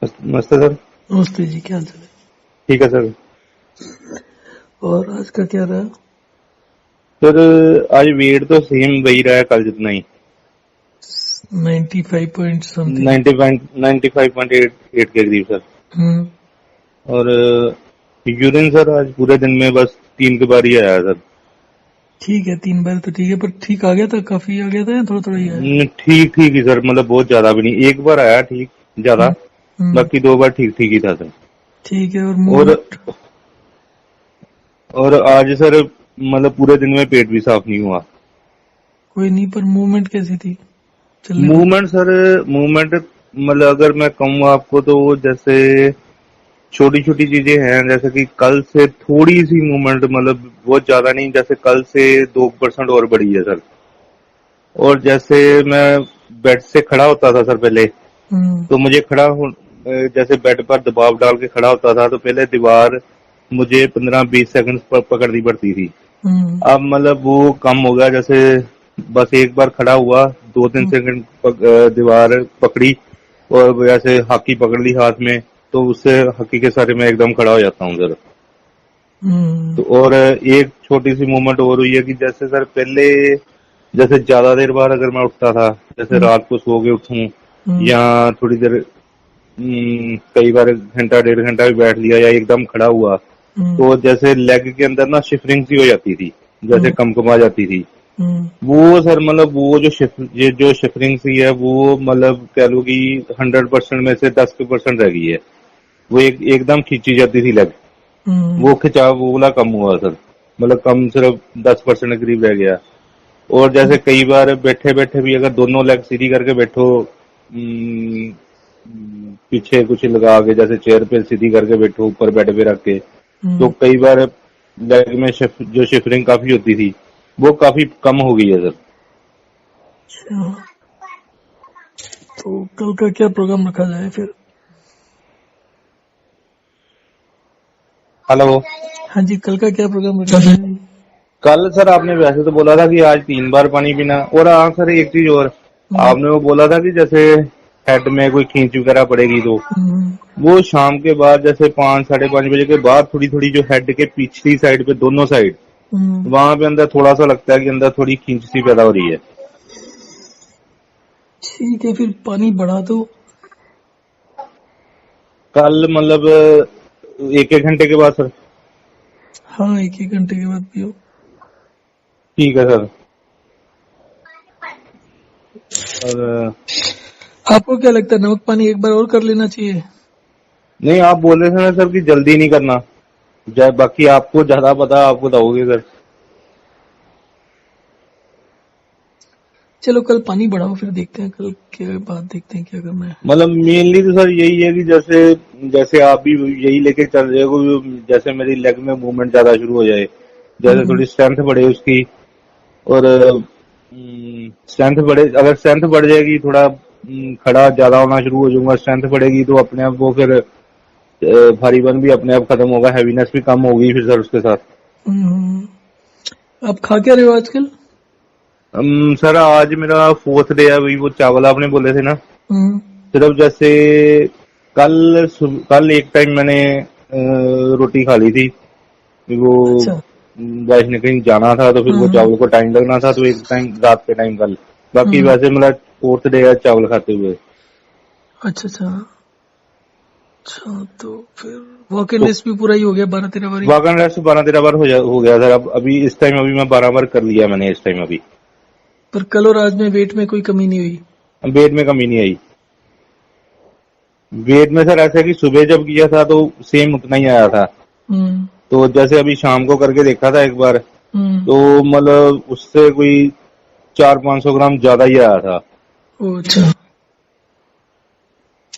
नमस्ते सर। नमस्ते जी, क्या हाल चाल है? ठीक है सर। और आज का क्या रहा? सर आज वेट तो सेम वही रहा है कल जितना ही, 95 पॉइंट समथिंग। 95.8 के करीब सर। हम्म। और यूरिन सर आज पूरे दिन में बस 3 के बार ही आया सर। ठीक है, 3 बार तो ठीक है, पर ठीक आ गया था, काफी आ गया था या थोड़ा थोड़ा ही आया? ठीक ठीक ही सर, मतलब बहुत ज्यादा भी नहीं, एक बार आया ठीक ज्यादा, हम्म। हम्म। बाकी 2 बार ठीक ठीक ही था सर। ठीक है। और और मूवमेंट? और आज सर मतलब पूरे दिन में पेट भी साफ नहीं हुआ। कोई नहीं, पर मूवमेंट कैसी थी चलने फिरने? मूवमेंट सर, मूवमेंट मतलब अगर मैं कहूँ आपको तो वो जैसे छोटी छोटी चीजें हैं, जैसे कि कल से थोड़ी सी मूवमेंट, मतलब बहुत ज्यादा नहीं, जैसे कल से 2% और बढ़ी है सर। और जैसे मैं बेड से खड़ा होता था सर पहले, हम्म। तो मुझे जैसे बेड पर दबाव डाल के खड़ा होता था तो पहले दीवार मुझे 15-20 सेकंड पर पकड़नी पड़ती थी। हम्म। अब मतलब वो कम हो गया, जैसे बस एक बार खड़ा हुआ, 2-3 हम्म। सेकंड दीवार पकड़ी और जैसे हॉकी पकड़ ली हाथ में, तो उससे हॉकी के सारे मैं एकदम खड़ा हो जाता हूँ सर। हम्म। तो और एक छोटी सी मूवमेंट और हुई है कि जैसे सर पहले जैसे ज्यादा देर बाद अगर मैं उठता था, जैसे हम्म। रात को सो के उठूं हम्म। या थोड़ी देर, कई बार घंटा 1.5 घंटा भी बैठ लिया या एकदम खड़ा हुआ, हम्म। तो जैसे लेग के अंदर ना शिफरिंग सी हो जाती थी, जैसे हम्म। कम आ जाती थी। हम्म। वो सर मतलब वो ये जो शिफरिंग सी है वो मतलब कह लो कि 100% में से 10% रह गई है। वो एकदम खींची जाती थी लेग, हम्म। वो खिंचाव वो वाला कम हुआ सर, मतलब कम सिर्फ 10% के करीब रह गया। और जैसे कई बार बैठे बैठे भी अगर दोनों लेग सीधी करके बैठो, पीछे कुछ लगा के जैसे चेयर पे सीधी करके बैठो ऊपर बेड पे रख के, तो हम्म। कई बार लेग में जो शिफरिंग काफी होती थी वो काफी कम हो गई है सर। अच्छा, तो कल का क्या प्रोग्राम रखा जाए फिर? हेलो। हाँ जी, कल का क्या प्रोग्राम रखा जाए? कल सर आपने वैसे तो बोला था कि आज 3 बार पानी पीना, और हाँ सर एक चीज और, हम्म। आपने वो बोला था कि जैसे हेड में कोई खींच वगैरह पड़ेगी तो हम्म। वो शाम के बाद जैसे 5-5:30 बजे के बाद थोड़ी थोड़ी जो हेड के पिछली साइड पे दोनों साइड, हम्म। वहां पे अंदर थोड़ा सा लगता है कि अंदर थोड़ी खींच सी पैदा हो रही है। ठीक है, फिर पानी बढ़ा दो। कल मतलब 1-1 घंटे के बाद सर। हाँ, 1-1 घंटे के बाद पियो। ठीक है सर। और आपको क्या लगता है, नमक पानी एक बार और कर लेना चाहिए? नहीं, आप बोल रहे थे ना सर कि जल्दी नहीं करना, बाकी आपको ज्यादा पता, आप बताओगे सर। चलो कल पानी बढ़ाओ, फिर देखते हैं कल के बाद देखते हैं क्या करना है। मतलब मेनली तो सर यही है कि जैसे जैसे आप भी यही लेके चल रहे हो, जैसे मेरी लेग में मूवमेंट ज्यादा शुरू हो जाए, जैसे हम्म। थोड़ी स्ट्रेंथ बढ़े उसकी। और स्ट्रेंथ बढ़े, अगर स्ट्रेंथ बढ़ जाएगी थोड़ा, खड़ा ज्यादा होना शुरू हो जाऊंगा, स्ट्रेंथ बढ़ेगी तो अपने आप वो फिर भारीपन भी अपने आप खत्म होगा, हैवीनेस भी कम होगी फिर सर उसके साथ। हम्म। आप खा क्या रहे हो आजकल? सर आज मेरा 4th डे है, वही वो चावल आपने बोले थे ना। हम्म। सिर्फ जैसे कल एक टाइम मैंने रोटी खा ली थी, फिर वो अच्छा। वाइफ ने कहीं जाना था तो फिर वो हम्म। चावल को टाइम लगना था, तो एक टाइम रात के टाइम कल, बाकी हम्म। वैसे मतलब 4th डे है चावल खाते हुए। अच्छा अच्छा अच्छा, तो फिर वॉक इन तो लिस्ट भी पूरा ही हो गया, 12-13 बारी? वागन रेस्ट 12-13 बार हो गया सर। अब अभी इस टाइम अभी मैं 12 बार कर लिया मैंने इस टाइम अभी। पर कल और आज में वेट में कोई कमी नहीं हुई? वेट में कमी नहीं आई। वेट में सर ऐसा है कि सुबह जब किया था तो सेम उतना ही आया था, हम्म। तो जैसे अभी शाम को करके देखा था एक बार, हम्म। तो मतलब उससे कोई 400-500 ग्राम ज्यादा ही आया था। ओ अच्छा,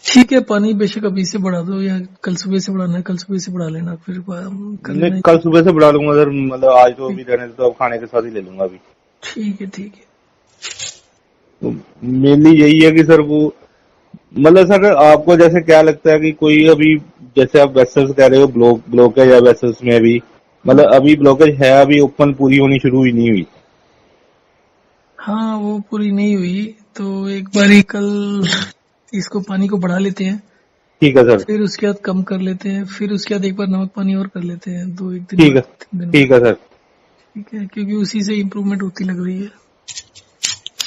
ठीक है। पानी बेशक अभी से बढ़ा दो, या कल सुबह से बढ़ाना है कल सुबह से बढ़ा लेना, फिर कर नहीं, लेना। कल सुबह से बढ़ा लूंगा सर, मतलब आज तो अभी रहने दो, तो अब खाने के साथ ही ले लूंगा अभी। ठीक है ठीक है। तो मेनली यही है कि सर वो, मतलब सर आपको जैसे क्या लगता है कि कोई अभी, जैसे आप वेसल्स कह रहे हो ब्लॉकेज है वेसल्स में अभी, हाँ मतलब अभी ब्लॉकेज है, अभी ओपन पूरी होनी शुरू ही नहीं हुई। हाँ, वो पूरी नहीं हुई, तो एक बारी कल इसको पानी को बढ़ा लेते हैं। ठीक है सर। फिर उसके बाद कम कर लेते हैं, फिर उसके बाद एक बार नमक पानी और कर लेते हैं 2-1 दिन ठीक है, बाद, 3 दिन ठीक बाद। है सर, ठीक है, क्योंकि उसी से इम्प्रूवमेंट होती लग रही है।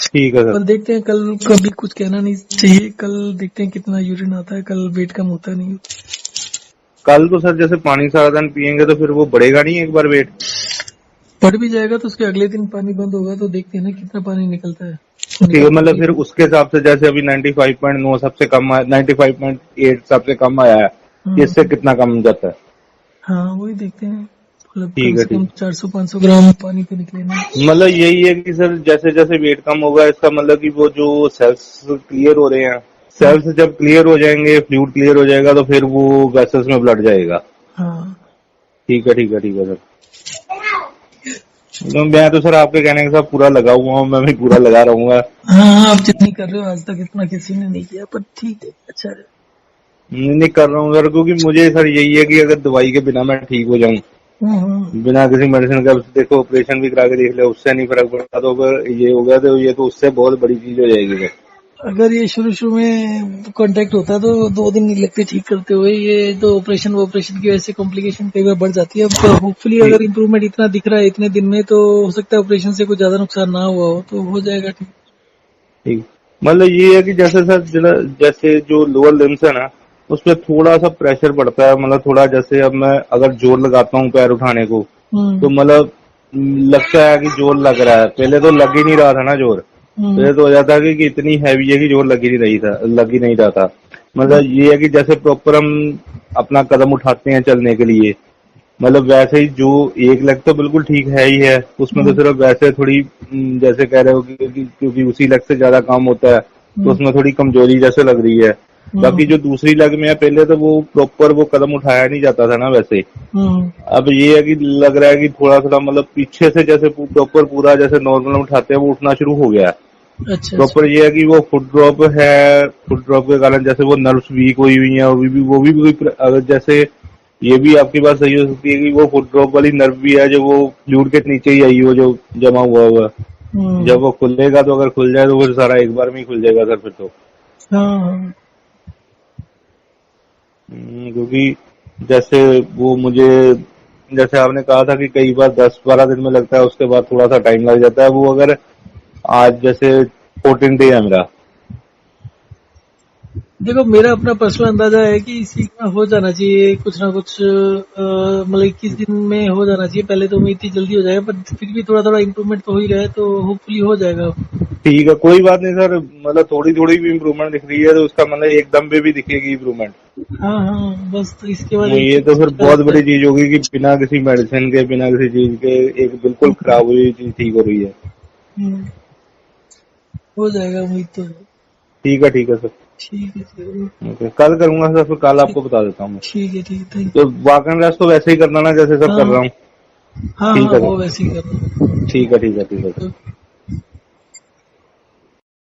ठीक है सर। पर देखते हैं, कल कभी कुछ कहना नहीं चाहिए, कल देखते हैं कितना यूरिन आता है, कल वेट कम होता नहीं। कल तो सर जैसे पानी सारा दिन पियेंगे तो फिर वो बढ़ेगा नहीं एक बार वेट? बढ़ भी जाएगा तो उसके अगले दिन पानी बंद होगा तो देखते हैं ना कितना पानी निकलता है। ठीक है, मतलब फिर उसके हिसाब से जैसे अभी 95.9 सबसे कम आया, 95.8 सबसे कम आया है, इससे कितना कम जाता है? हाँ वही देखते हैं, मतलब कम ठीक है, से कम ठीक। 400-500 ग्राम पानी तो निकलेगा। मतलब यही है कि सर जैसे जैसे वेट कम होगा इसका मतलब कि वो जो सेल्स क्लियर हो रहे हैं, सेल्स जब क्लियर हो जाएंगे, फ्लूइड क्लियर हो जाएगा तो फिर वो वेसल्स में ब्लड जाएगा। हाँ ठीक है, ठीक है, ठीक है सर। तो मैं तो सर आपके कहने के साथ पूरा लगा हुआ हूँ, मैं भी पूरा लगा रहूंगा। हाँ, आप जितनी कर रहे हो आज तक इतना किसी ने नहीं किया, पर ठीक है, अच्छा है। नहीं कर रहा हूँ सर, क्योंकि मुझे सर यही है कि अगर दवाई के बिना मैं ठीक हो जाऊं, बिना किसी मेडिसिन का, देखो ऑपरेशन भी करा के देख लिया, उससे नहीं फर्क पड़ता, तो अगर ये हो गया तो ये तो उससे बहुत बड़ी चीज हो जाएगी सर। अगर ये शुरू में कांटेक्ट होता तो 2 दिन नहीं लगते ठीक करते हुए, ये तो ऑपरेशन की वजह से कॉम्प्लिकेशन कई बार बढ़ जाती है। अब होपफुली अगर इम्प्रूवमेंट इतना दिख रहा है इतने दिन में, तो हो सकता है ऑपरेशन से कुछ ज्यादा नुकसान ना हुआ हो, तो हो जाएगा ठीक। ठीक, मतलब ये है कि जैसे सर जैसे जो लोअर लिम्स है ना, उसपे थोड़ा सा प्रेशर पड़ता है, मतलब थोड़ा जैसे अब मैं अगर जोर लगाता हूँ पैर उठाने को तो मतलब लगता है कि जोर लग रहा है, पहले तो लग ही नहीं रहा था ना जोर। पहले तो हो जाता है कि इतनी हैवी है कि जोर लग ही नहीं रहा था। मतलब ये है कि जैसे प्रॉपर हम अपना कदम उठाते हैं चलने के लिए, मतलब वैसे ही जो एक लेग तो बिल्कुल ठीक है ही है, उसमें तो सिर्फ वैसे थोड़ी जैसे कह रहे हो कि क्योंकि उसी लेग से ज्यादा काम होता है तो उसमें थोड़ी कमजोरी जैसे लग रही है। बाकी जो दूसरी लेग में है, पहले तो वो प्रॉपर वो कदम उठाया नहीं जाता था ना वैसे। अब ये है कि लग रहा है कि थोड़ा थोड़ा मतलब पीछे से जैसे प्रॉपर पूरा जैसे नॉर्मल उठाते हैं वो उठना शुरू हो गया है। अच्छा प्रॉपर ये है कि वो फुट ड्रॉप है, फुट ड्रॉप के कारण जैसे वो नर्व्स वीक हुई हुई है, वो भी अगर जैसे ये भी आपकी बात सही हो सकती है कि वो फुट ड्रॉप वाली नर्व भी है जो वो फ्लूइड के नीचे ही आई हो, जो जमा हुआ। जब वो खुलेगा तो अगर खुल जाए तो फिर सारा एक बार में ही खुल जाएगा सर फिर तो। हाँ क्योंकि जैसे वो मुझे जैसे आपने कहा था कि कई बार 10-12 दिन में लगता है, उसके बाद थोड़ा सा टाइम लग जाता है। वो अगर आज जैसे 14 डे है मेरा, देखो, मेरा अपना पर्सनल अंदाजा है कि इसी में हो जाना चाहिए कुछ ना कुछ, मतलब 21 दिन में हो जाना चाहिए। पहले तो उम्मीद थी जल्दी हो जाएगा, पर फिर भी थोड़ा थोड़ा इम्प्रूवमेंट तो हो ही रहा है, तो होपफुली हो जाएगा। ठीक है कोई बात नहीं सर, मतलब थोड़ी थोड़ी भी इम्प्रूवमेंट दिख रही है तो उसका मतलब एकदम पे भी दिखेगी इम्प्रूवमेंट। हाँ हाँ, बस तो इसके बाद ये तो फिर बहुत बड़ी चीज होगी कि बिना किसी मेडिसिन के, बिना किसी चीज के एक बिल्कुल खराब हुई चीज ठीक हो रही है। हो जाएगा, उम्मीद तो है। ठीक है सर। ठीक है सर, ओके, कल करूंगा सर, फिर कल आपको बता देता हूँ। ठीक है, ठीक है, थैंक तो वाकन रेस्ट तो वैसे ही करना ना जैसे सब कर रहा हूँ। हाँ ठीक हाँ, है वो सर, वैसे ही करना। ठीक है सर।